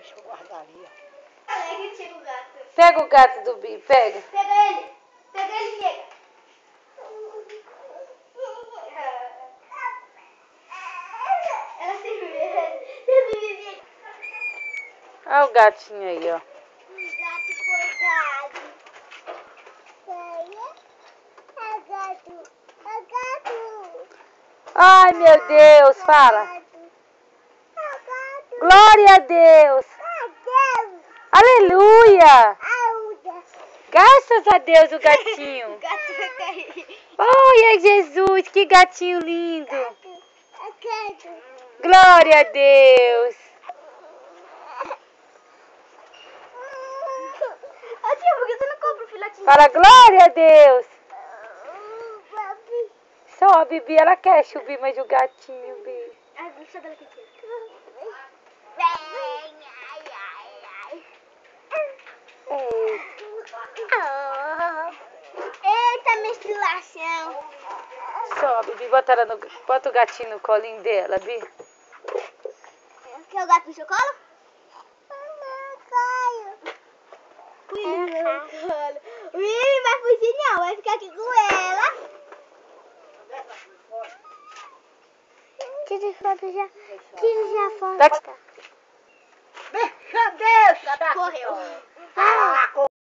Deixa eu guardar ali, ó. Chega o gato. Pega o gato do Bi, pega. Pega ele. Pega ele, chega. Ela se vê. Olha o gatinho aí, ó. Ai, meu Deus, fala. Glória a Deus. Aleluia. Graças a Deus o gatinho. O gato vai cair. Olha, Jesus, que gatinho lindo. Glória a Deus. Ô tia, por que você não compra o filhotinho? Fala, glória a Deus. Só a Bibi, ela quer subir, mas o gatinho, Bibi. Ah, deixa dela aqui. Eita, menstruação. Só, Bibi, bota o gatinho no colinho dela, Bi. Quer o gato no seu colo? William, no colo. William vai fugir não, vai ficar aqui com ela. Tira foto já. Tira já a foto. Deixa Deus, Correu.